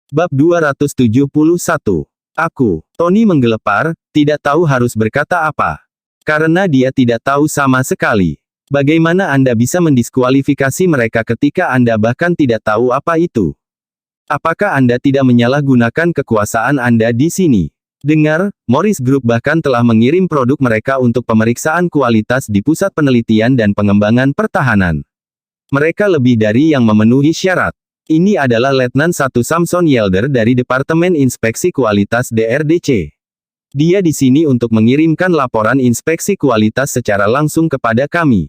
Bab 271. Aku, Tony menggelepar, tidak tahu harus berkata apa. Karena dia tidak tahu sama sekali. Bagaimana Anda bisa mendiskualifikasi mereka ketika Anda bahkan tidak tahu apa itu? Apakah Anda tidak menyalahgunakan kekuasaan Anda di sini? Dengar, Morris Group bahkan telah mengirim produk mereka untuk pemeriksaan kualitas di Pusat Penelitian dan Pengembangan Pertahanan. Mereka lebih dari yang memenuhi syarat. Ini adalah Letnan 1 Samson Yelder dari Departemen Inspeksi Kualitas DRDC. Dia di sini untuk mengirimkan laporan inspeksi kualitas secara langsung kepada kami.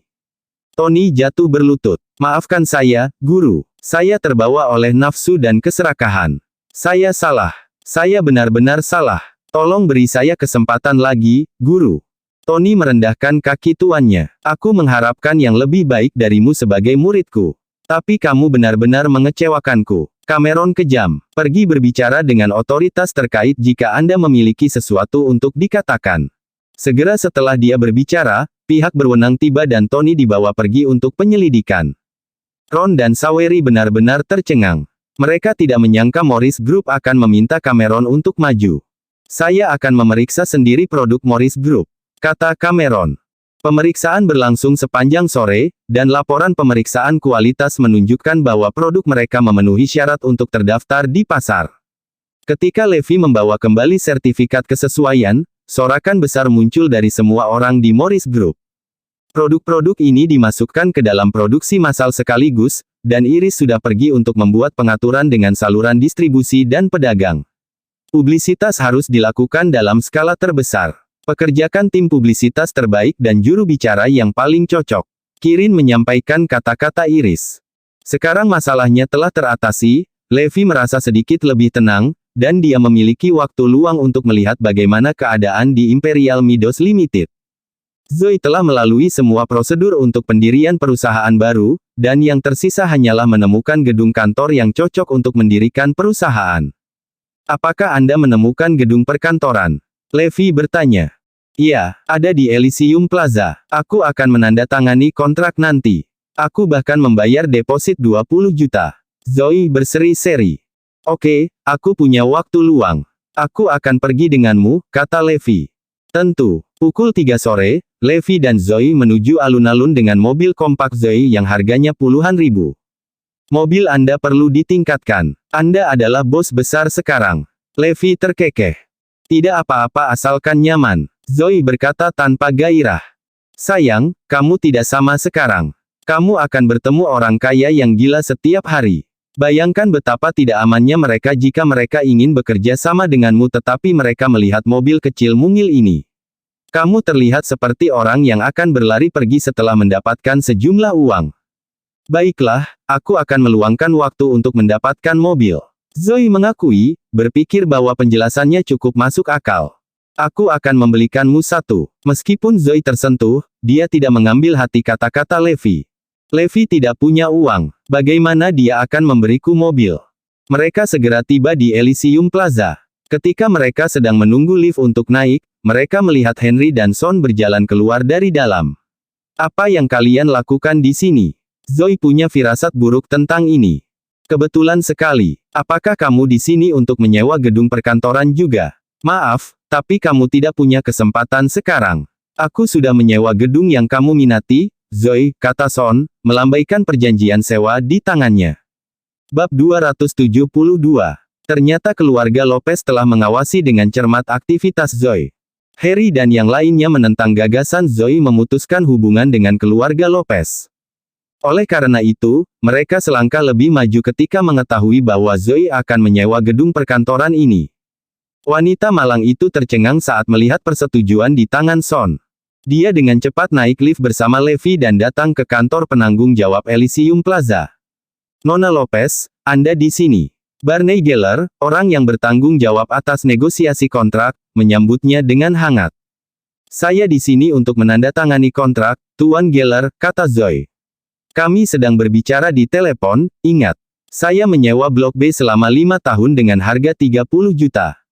Tony jatuh berlutut. Maafkan saya, Guru. Saya terbawa oleh nafsu dan keserakahan. Saya salah. Saya benar-benar salah. Tolong beri saya kesempatan lagi, Guru. Tony merendahkan kaki tuannya. Aku mengharapkan yang lebih baik darimu sebagai muridku. Tapi kamu benar-benar mengecewakanku. Cameron kejam. Pergi berbicara dengan otoritas terkait jika Anda memiliki sesuatu untuk dikatakan. Segera setelah dia berbicara, pihak berwenang tiba dan Tony dibawa pergi untuk penyelidikan. Ron dan Sawery benar-benar tercengang. Mereka tidak menyangka Morris Group akan meminta Cameron untuk maju. Saya akan memeriksa sendiri produk Morris Group, kata Cameron. Pemeriksaan berlangsung sepanjang sore, dan laporan pemeriksaan kualitas menunjukkan bahwa produk mereka memenuhi syarat untuk terdaftar di pasar. Ketika Levy membawa kembali sertifikat kesesuaian, sorakan besar muncul dari semua orang di Morris Group. Produk-produk ini dimasukkan ke dalam produksi massal sekaligus, dan Iris sudah pergi untuk membuat pengaturan dengan saluran distribusi dan pedagang. Publisitas harus dilakukan dalam skala terbesar. Pekerjakan tim publisitas terbaik dan juru bicara yang paling cocok. Kirin menyampaikan kata-kata Iris. Sekarang masalahnya telah teratasi, Levy merasa sedikit lebih tenang, dan dia memiliki waktu luang untuk melihat bagaimana keadaan di Imperial Meadows Limited. Zoe telah melalui semua prosedur untuk pendirian perusahaan baru, dan yang tersisa hanyalah menemukan gedung kantor yang cocok untuk mendirikan perusahaan. Apakah Anda menemukan gedung perkantoran? Levy bertanya. Iya, ada di Elysium Plaza. Aku akan menandatangani kontrak nanti. Aku bahkan membayar deposit 20 juta. Zoe berseri-seri. Oke, aku punya waktu luang. Aku akan pergi denganmu, kata Levy. Tentu. Pukul 3 sore, Levy dan Zoe menuju alun-alun dengan mobil kompak Zoe yang harganya puluhan ribu. Mobil Anda perlu ditingkatkan. Anda adalah bos besar sekarang. Levy terkekeh. Tidak apa-apa asalkan nyaman. Zoe berkata tanpa gairah. Sayang, kamu tidak sama sekarang. Kamu akan bertemu orang kaya yang gila setiap hari. Bayangkan betapa tidak amannya mereka jika mereka ingin bekerja sama denganmu tetapi mereka melihat mobil kecil mungil ini. Kamu terlihat seperti orang yang akan berlari pergi setelah mendapatkan sejumlah uang. Baiklah, aku akan meluangkan waktu untuk mendapatkan mobil. Zoe mengakui, berpikir bahwa penjelasannya cukup masuk akal. Aku akan membelikanmu satu. Meskipun Zoe tersentuh, dia tidak mengambil hati kata-kata Levy. Levy tidak punya uang. Bagaimana dia akan memberiku mobil? Mereka segera tiba di Elysium Plaza. Ketika mereka sedang menunggu lift untuk naik, mereka melihat Henry dan Son berjalan keluar dari dalam. Apa yang kalian lakukan di sini? Zoe punya firasat buruk tentang ini. Kebetulan sekali. Apakah kamu di sini untuk menyewa gedung perkantoran juga? Maaf, tapi kamu tidak punya kesempatan sekarang. Aku sudah menyewa gedung yang kamu minati, Zoe, kata Son, melambaikan perjanjian sewa di tangannya. Bab 272. Ternyata keluarga Lopez telah mengawasi dengan cermat aktivitas Zoe. Harry dan yang lainnya menentang gagasan Zoe memutuskan hubungan dengan keluarga Lopez. Oleh karena itu, mereka selangkah lebih maju ketika mengetahui bahwa Zoe akan menyewa gedung perkantoran ini. Wanita malang itu tercengang saat melihat persetujuan di tangan Son. Dia dengan cepat naik lift bersama Levy dan datang ke kantor penanggung jawab Elysium Plaza. Nona Lopez, Anda di sini. Barney Geller, orang yang bertanggung jawab atas negosiasi kontrak, menyambutnya dengan hangat. Saya di sini untuk menandatangani kontrak, Tuan Geller, kata Zoe. Kami sedang berbicara di telepon, ingat. Saya menyewa Blok B selama 5 tahun dengan harga 30 juta.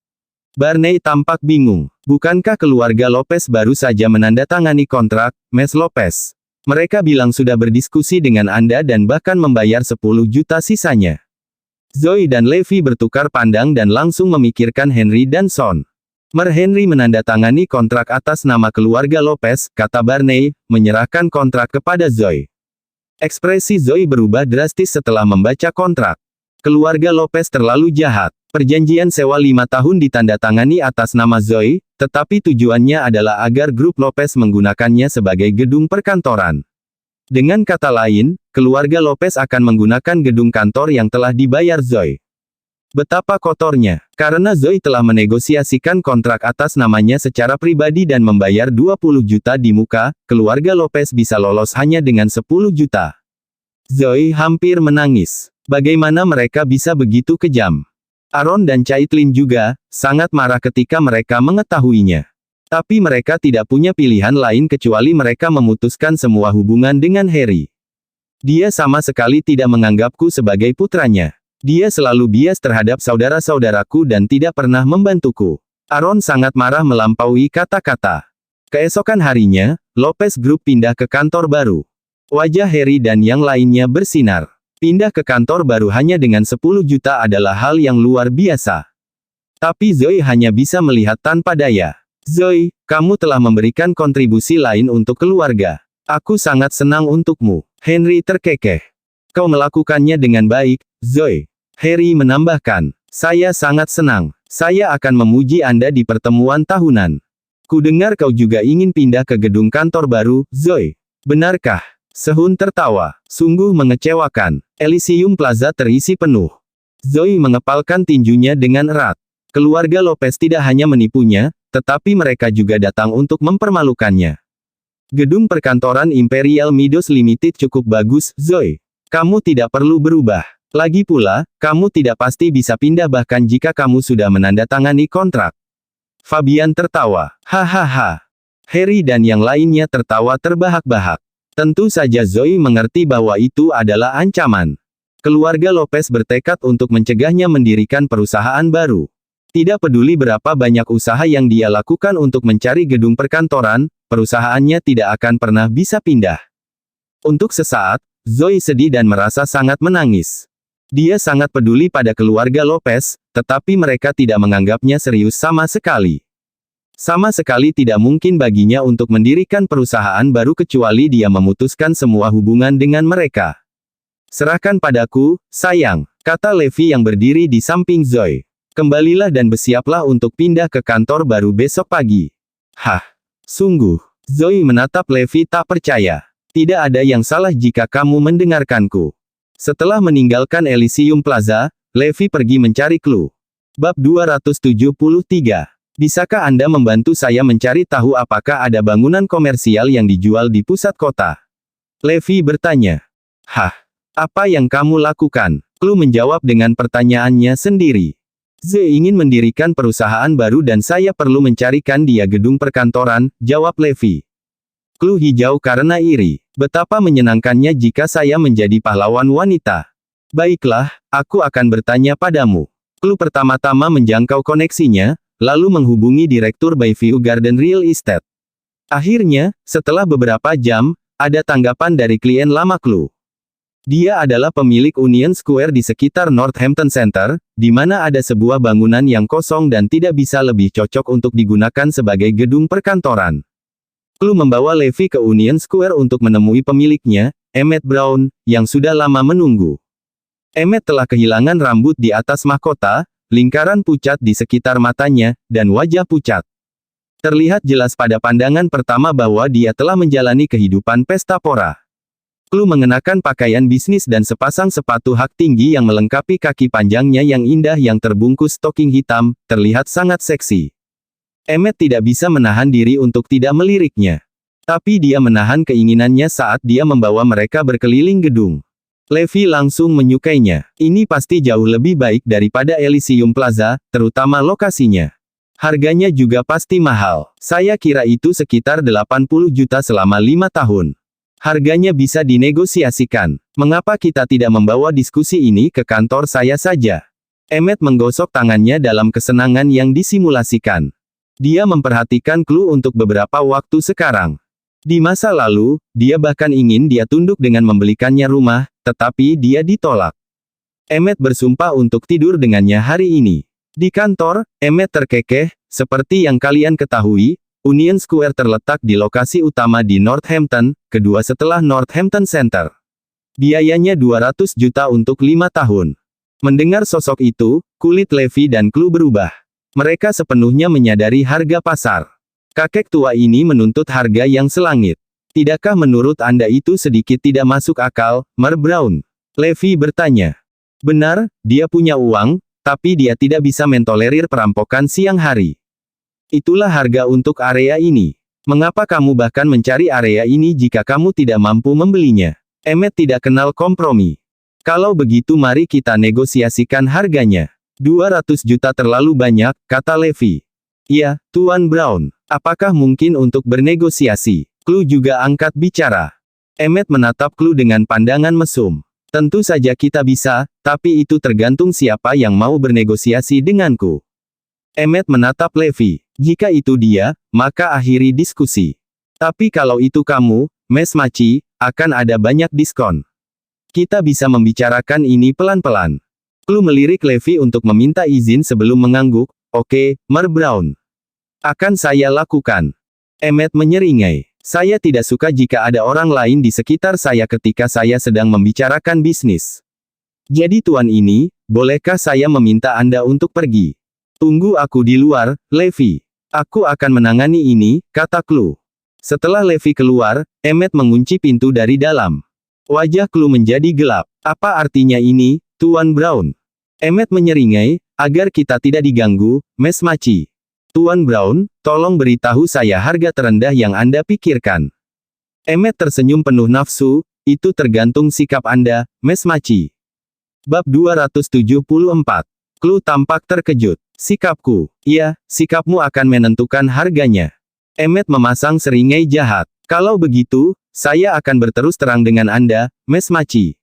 Barney tampak bingung. Bukankah keluarga Lopez baru saja menandatangani kontrak, Miss Lopez? Mereka bilang sudah berdiskusi dengan Anda dan bahkan membayar 10 juta sisanya. Zoe dan Levi bertukar pandang dan langsung memikirkan Henry dan Son. Henry menandatangani kontrak atas nama keluarga Lopez, kata Barney, menyerahkan kontrak kepada Zoe. Ekspresi Zoe berubah drastis setelah membaca kontrak. Keluarga Lopez terlalu jahat. Perjanjian sewa 5 tahun ditandatangani atas nama Zoe, tetapi tujuannya adalah agar grup Lopez menggunakannya sebagai gedung perkantoran. Dengan kata lain, keluarga Lopez akan menggunakan gedung kantor yang telah dibayar Zoe. Betapa kotornya, karena Zoe telah menegosiasikan kontrak atas namanya secara pribadi dan membayar 20 juta di muka, keluarga Lopez bisa lolos hanya dengan 10 juta. Zoe hampir menangis. Bagaimana mereka bisa begitu kejam? Aaron dan Caitlin juga sangat marah ketika mereka mengetahuinya. Tapi mereka tidak punya pilihan lain kecuali mereka memutuskan semua hubungan dengan Harry. Dia sama sekali tidak menganggapku sebagai putranya. Dia selalu bias terhadap saudara-saudaraku dan tidak pernah membantuku. Aaron sangat marah melampaui kata-kata. Keesokan harinya, Lopez Group pindah ke kantor baru. Wajah Harry dan yang lainnya bersinar. Pindah ke kantor baru hanya dengan 10 juta adalah hal yang luar biasa. Tapi Zoe hanya bisa melihat tanpa daya. Zoe, kamu telah memberikan kontribusi lain untuk keluarga. Aku sangat senang untukmu. Henry terkekeh. Kau melakukannya dengan baik, Zoe. Harry menambahkan, saya sangat senang. Saya akan memuji Anda di pertemuan tahunan. Kudengar kau juga ingin pindah ke gedung kantor baru, Zoe. Benarkah? Sehun tertawa. Sungguh mengecewakan. Elysium Plaza terisi penuh. Zoe mengepalkan tinjunya dengan erat. Keluarga Lopez tidak hanya menipunya, tetapi mereka juga datang untuk mempermalukannya. Gedung perkantoran Imperial Meadows Limited cukup bagus, Zoe. Kamu tidak perlu berubah. Lagi pula, kamu tidak pasti bisa pindah bahkan jika kamu sudah menandatangani kontrak. Fabian tertawa. Hahaha. Harry dan yang lainnya tertawa terbahak-bahak. Tentu saja Zoe mengerti bahwa itu adalah ancaman. Keluarga Lopez bertekad untuk mencegahnya mendirikan perusahaan baru. Tidak peduli berapa banyak usaha yang dia lakukan untuk mencari gedung perkantoran, perusahaannya tidak akan pernah bisa pindah. Untuk sesaat, Zoe sedih dan merasa sangat menangis. Dia sangat peduli pada keluarga Lopez, tetapi mereka tidak menganggapnya serius sama sekali. Sama sekali tidak mungkin baginya untuk mendirikan perusahaan baru kecuali dia memutuskan semua hubungan dengan mereka. Serahkan padaku, sayang, kata Levi yang berdiri di samping Zoe. Kembalilah dan bersiaplah untuk pindah ke kantor baru besok pagi. Hah? Sungguh? Zoe menatap Levi tak percaya. Tidak ada yang salah jika kamu mendengarkanku. Setelah meninggalkan Elysium Plaza, Levi pergi mencari clue. Bab 273. Bisakah Anda membantu saya mencari tahu apakah ada bangunan komersial yang dijual di pusat kota? Levi bertanya. Hah? Apa yang kamu lakukan? Clue menjawab dengan pertanyaannya sendiri. Zoe ingin mendirikan perusahaan baru dan saya perlu mencarikan dia gedung perkantoran, jawab Levi. Clue hijau karena iri. Betapa menyenangkannya jika saya menjadi pahlawan wanita. Baiklah, aku akan bertanya padamu. Clue pertama-tama menjangkau koneksinya, lalu menghubungi Direktur Bayview Garden Real Estate. Akhirnya, setelah beberapa jam, ada tanggapan dari klien lama Clue. Dia adalah pemilik Union Square di sekitar Northampton Center, di mana ada sebuah bangunan yang kosong dan tidak bisa lebih cocok untuk digunakan sebagai gedung perkantoran. Clue membawa Levi ke Union Square untuk menemui pemiliknya, Emmett Brown, yang sudah lama menunggu. Emmett telah kehilangan rambut di atas mahkota, lingkaran pucat di sekitar matanya, dan wajah pucat. Terlihat jelas pada pandangan pertama bahwa dia telah menjalani kehidupan pesta pora. Clue mengenakan pakaian bisnis dan sepasang sepatu hak tinggi yang melengkapi kaki panjangnya yang indah yang terbungkus stoking hitam, terlihat sangat seksi. Emmett tidak bisa menahan diri untuk tidak meliriknya. Tapi dia menahan keinginannya saat dia membawa mereka berkeliling gedung. Levi langsung menyukainya. Ini pasti jauh lebih baik daripada Elysium Plaza, terutama lokasinya. Harganya juga pasti mahal. Saya kira itu sekitar 80 juta selama 5 tahun. Harganya bisa dinegosiasikan. Mengapa kita tidak membawa diskusi ini ke kantor saya saja? Emmett menggosok tangannya dalam kesenangan yang disimulasikan. Dia memperhatikan Clue untuk beberapa waktu sekarang. Di masa lalu, dia bahkan ingin dia tunduk dengan membelikannya rumah, tetapi dia ditolak. Emmet bersumpah untuk tidur dengannya hari ini. Di kantor, Emmet terkekeh, seperti yang kalian ketahui, Union Square terletak di lokasi utama di Northampton, kedua setelah Northampton Center. Biayanya 200 juta untuk 5 tahun. Mendengar sosok itu, kulit Levi dan Clue berubah. Mereka sepenuhnya menyadari harga pasar. Kakek tua ini menuntut harga yang selangit. Tidakkah menurut Anda itu sedikit tidak masuk akal, Mer Brown? Levi bertanya. Benar, dia punya uang, tapi dia tidak bisa mentolerir perampokan siang hari. Itulah harga untuk area ini. Mengapa kamu bahkan mencari area ini jika kamu tidak mampu membelinya? Emmet tidak kenal kompromi. Kalau begitu mari kita negosiasikan harganya. 200 juta terlalu banyak, kata Levi. Iya, Tuan Brown. Apakah mungkin untuk bernegosiasi? Clue juga angkat bicara. Emmet menatap Clue dengan pandangan mesum. Tentu saja kita bisa, tapi itu tergantung siapa yang mau bernegosiasi denganku. Emmet menatap Levi. Jika itu dia, maka akhiri diskusi. Tapi kalau itu kamu, Mes Maci, akan ada banyak diskon. Kita bisa membicarakan ini pelan-pelan. Clue melirik Levi untuk meminta izin sebelum mengangguk. Oke, Mer Brown. Akan saya lakukan. Emmet menyeringai. Saya tidak suka jika ada orang lain di sekitar saya ketika saya sedang membicarakan bisnis. Jadi tuan ini, bolehkah saya meminta Anda untuk pergi? Tunggu aku di luar, Levi. Aku akan menangani ini, kata Clue. Setelah Levi keluar, Emmet mengunci pintu dari dalam. Wajah Clue menjadi gelap. Apa artinya ini, Tuan Brown? Emmet menyeringai, agar kita tidak diganggu, Mes Maci. Tuan Brown, tolong beritahu saya harga terendah yang Anda pikirkan. Emmet tersenyum penuh nafsu, itu tergantung sikap Anda, Mes Maci. Bab 274. Clue tampak terkejut. Sikapku. Iya, sikapmu akan menentukan harganya. Emmet memasang seringai jahat. Kalau begitu, saya akan berterus terang dengan Anda, Mes Maci.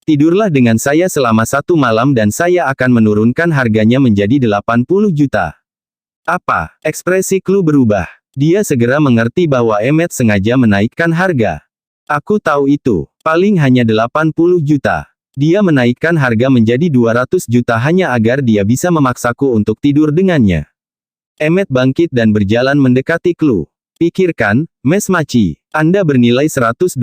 Tidurlah dengan saya selama 1 malam dan saya akan menurunkan harganya menjadi 80 juta. Apa? Ekspresi Clue berubah. Dia segera mengerti bahwa Emmet sengaja menaikkan harga. Aku tahu itu. Paling hanya 80 juta. Dia menaikkan harga menjadi 200 juta hanya agar dia bisa memaksaku untuk tidur dengannya. Emmet bangkit dan berjalan mendekati Clue. Pikirkan, Mes Maci. Anda bernilai 120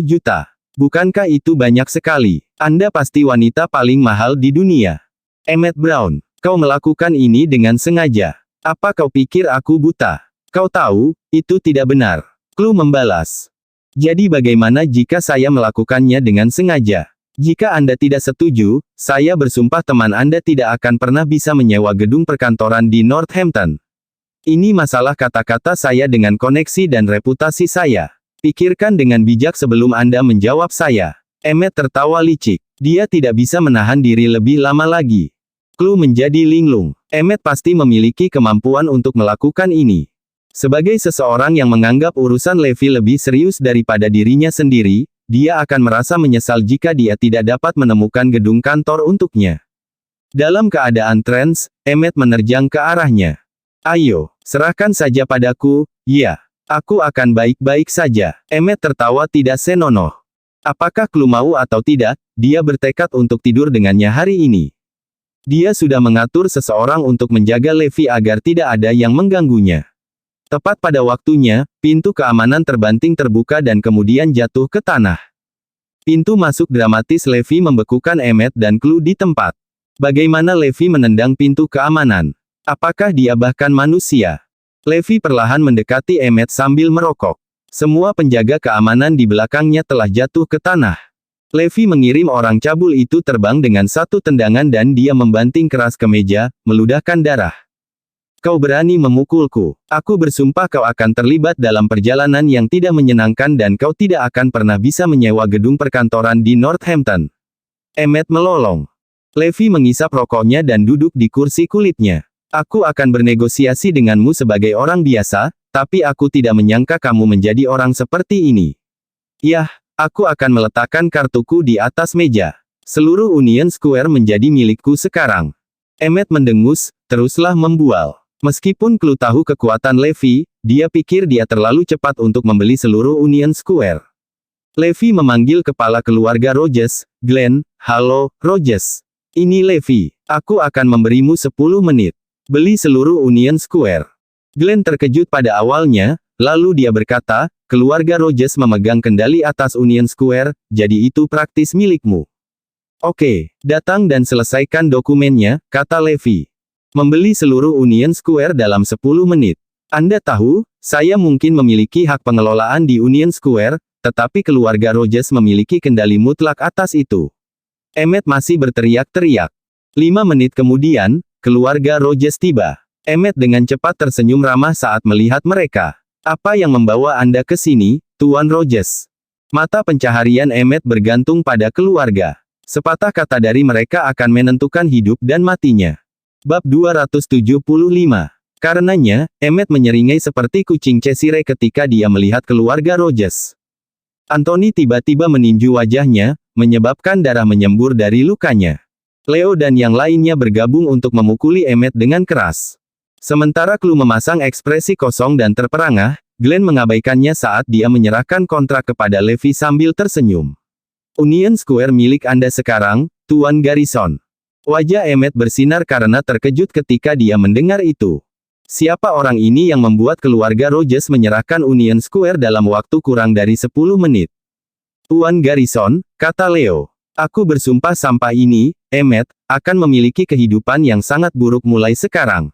juta. Bukankah itu banyak sekali? Anda pasti wanita paling mahal di dunia. Emmet Brown. Kau melakukan ini dengan sengaja. Apa kau pikir aku buta? Kau tahu, itu tidak benar. Clue membalas. Jadi bagaimana jika saya melakukannya dengan sengaja? Jika Anda tidak setuju, saya bersumpah teman Anda tidak akan pernah bisa menyewa gedung perkantoran di Northampton. Ini masalah kata-kata saya dengan koneksi dan reputasi saya. Pikirkan dengan bijak sebelum Anda menjawab saya. Emmet tertawa licik. Dia tidak bisa menahan diri lebih lama lagi. Clue menjadi linglung. Emmet pasti memiliki kemampuan untuk melakukan ini. Sebagai seseorang yang menganggap urusan Levi lebih serius daripada dirinya sendiri, dia akan merasa menyesal jika dia tidak dapat menemukan gedung kantor untuknya. Dalam keadaan trans, Emmet menerjang ke arahnya. Ayo, serahkan saja padaku, ya. Aku akan baik-baik saja. Emmet tertawa tidak senonoh. Apakah Clue mau atau tidak, dia bertekad untuk tidur dengannya hari ini. Dia sudah mengatur seseorang untuk menjaga Levi agar tidak ada yang mengganggunya. Tepat pada waktunya, pintu keamanan terbanting terbuka dan kemudian jatuh ke tanah. Pintu masuk dramatis Levi membekukan Emmet dan Clue di tempat. Bagaimana Levi menendang pintu keamanan? Apakah dia bahkan manusia? Levi perlahan mendekati Emmet sambil merokok. Semua penjaga keamanan di belakangnya telah jatuh ke tanah. Levi mengirim orang cabul itu terbang dengan satu tendangan dan dia membanting keras ke meja, meludahkan darah. Kau berani memukulku. Aku bersumpah kau akan terlibat dalam perjalanan yang tidak menyenangkan dan kau tidak akan pernah bisa menyewa gedung perkantoran di Northampton. Emmet melolong. Levi mengisap rokoknya dan duduk di kursi kulitnya. Aku akan bernegosiasi denganmu sebagai orang biasa, tapi aku tidak menyangka kamu menjadi orang seperti ini. Yah. Aku akan meletakkan kartuku di atas meja. Seluruh Union Square menjadi milikku sekarang. Emmet mendengus, teruslah membual. Meskipun Clue tahu kekuatan Levi, dia pikir dia terlalu cepat untuk membeli seluruh Union Square. Levi memanggil kepala keluarga Rogers, Glenn. Halo, Rogers. Ini Levi. Aku akan memberimu 10 menit. Beli seluruh Union Square. Glenn terkejut pada awalnya, lalu dia berkata, keluarga Rogers memegang kendali atas Union Square, jadi itu praktis milikmu. Oke, datang dan selesaikan dokumennya, kata Levi. Membeli seluruh Union Square dalam 10 menit. Anda tahu, saya mungkin memiliki hak pengelolaan di Union Square, tetapi keluarga Rogers memiliki kendali mutlak atas itu. Emmet masih berteriak-teriak. 5 menit kemudian, keluarga Rogers tiba. Emmet dengan cepat tersenyum ramah saat melihat mereka. Apa yang membawa Anda ke sini, Tuan Rogers? Mata pencaharian Emmet bergantung pada keluarga. Sepatah kata dari mereka akan menentukan hidup dan matinya. Bab 275. Karenanya, Emmet menyeringai seperti kucing Cheshire ketika dia melihat keluarga Rogers. Anthony tiba-tiba meninju wajahnya, menyebabkan darah menyembur dari lukanya. Leo dan yang lainnya bergabung untuk memukuli Emmet dengan keras. Sementara Clue memasang ekspresi kosong dan terperangah, Glenn mengabaikannya saat dia menyerahkan kontrak kepada Levi sambil tersenyum. Union Square milik Anda sekarang, Tuan Garrison. Wajah Emmet bersinar karena terkejut ketika dia mendengar itu. Siapa orang ini yang membuat keluarga Rogers menyerahkan Union Square dalam waktu kurang dari 10 menit? Tuan Garrison, kata Leo. Aku bersumpah sampah ini, Emmet, akan memiliki kehidupan yang sangat buruk mulai sekarang.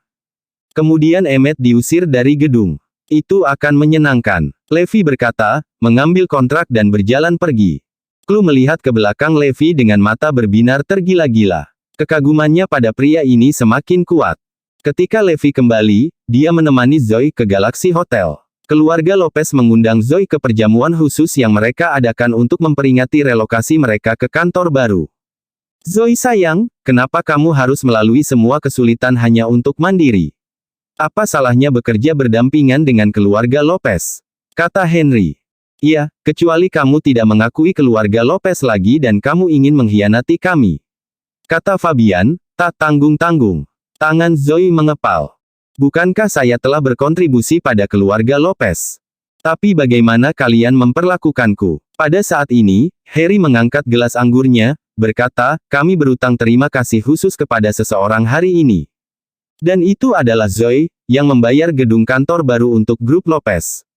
Kemudian Emmet diusir dari gedung. Itu akan menyenangkan, Levi berkata, mengambil kontrak dan berjalan pergi. Clue melihat ke belakang Levi dengan mata berbinar tergila-gila. Kekagumannya pada pria ini semakin kuat. Ketika Levi kembali, dia menemani Zoe ke Galaxy Hotel. Keluarga Lopez mengundang Zoe ke perjamuan khusus yang mereka adakan untuk memperingati relokasi mereka ke kantor baru. Zoe sayang, kenapa kamu harus melalui semua kesulitan hanya untuk mandiri? Apa salahnya bekerja berdampingan dengan keluarga Lopez? Kata Henry. Iya, kecuali kamu tidak mengakui keluarga Lopez lagi dan kamu ingin mengkhianati kami. Kata Fabian, tak tanggung-tanggung. Tangan Zoe mengepal. Bukankah saya telah berkontribusi pada keluarga Lopez? Tapi bagaimana kalian memperlakukanku? Pada saat ini, Harry mengangkat gelas anggurnya, berkata, kami berutang terima kasih khusus kepada seseorang hari ini. Dan itu adalah Zoe, yang membayar gedung kantor baru untuk grup Lopez.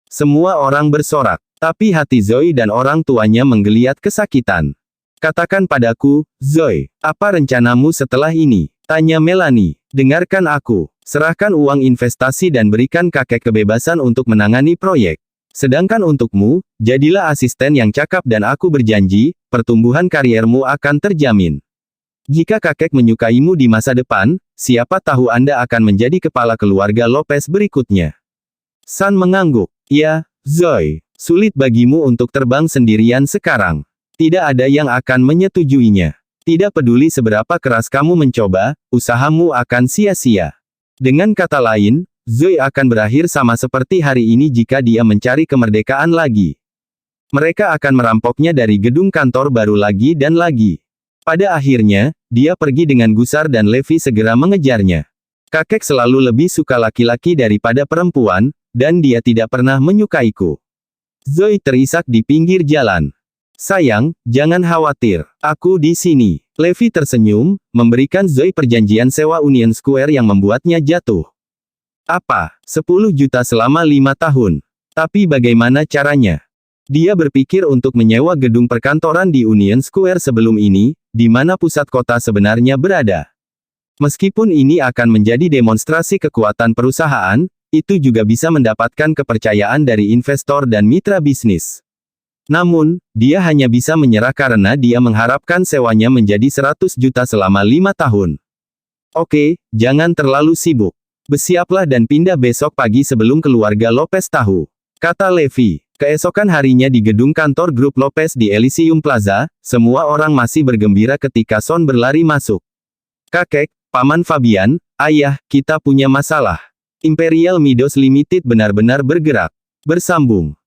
Semua orang bersorak, tapi hati Zoe dan orang tuanya menggeliat kesakitan. Katakan padaku, Zoe, apa rencanamu setelah ini? Tanya Melanie. Dengarkan aku. Serahkan uang investasi dan berikan kakek kebebasan untuk menangani proyek. Sedangkan untukmu, jadilah asisten yang cakap dan aku berjanji, pertumbuhan kariermu akan terjamin. Jika kakek menyukaimu di masa depan, siapa tahu Anda akan menjadi kepala keluarga Lopez berikutnya. San mengangguk. Ya, Zoe, sulit bagimu untuk terbang sendirian sekarang. Tidak ada yang akan menyetujuinya. Tidak peduli seberapa keras kamu mencoba, usahamu akan sia-sia. Dengan kata lain, Zoe akan berakhir sama seperti hari ini jika dia mencari kemerdekaan lagi. Mereka akan merampoknya dari gedung kantor baru lagi dan lagi. Pada akhirnya, dia pergi dengan gusar dan Levi segera mengejarnya. Kakek selalu lebih suka laki-laki daripada perempuan, dan dia tidak pernah menyukaiku. Zoe terisak di pinggir jalan. Sayang, jangan khawatir. Aku di sini. Levi tersenyum, memberikan Zoe perjanjian sewa Union Square yang membuatnya jatuh. Apa? 10 juta selama 5 tahun. Tapi bagaimana caranya? Dia berpikir untuk menyewa gedung perkantoran di Union Square sebelum ini, di mana pusat kota sebenarnya berada. Meskipun ini akan menjadi demonstrasi kekuatan perusahaan, itu juga bisa mendapatkan kepercayaan dari investor dan mitra bisnis. Namun, dia hanya bisa menyerah karena dia mengharapkan sewanya menjadi 100 juta selama 5 tahun. Oke, jangan terlalu sibuk. Bersiaplah dan pindah besok pagi sebelum keluarga Lopez tahu. Kata Levi. Keesokan harinya di gedung kantor grup Lopez di Elysium Plaza, semua orang masih bergembira ketika Son berlari masuk. Kakek, Paman Fabian, ayah, kita punya masalah. Imperial Meadows Limited benar-benar bergerak. Bersambung.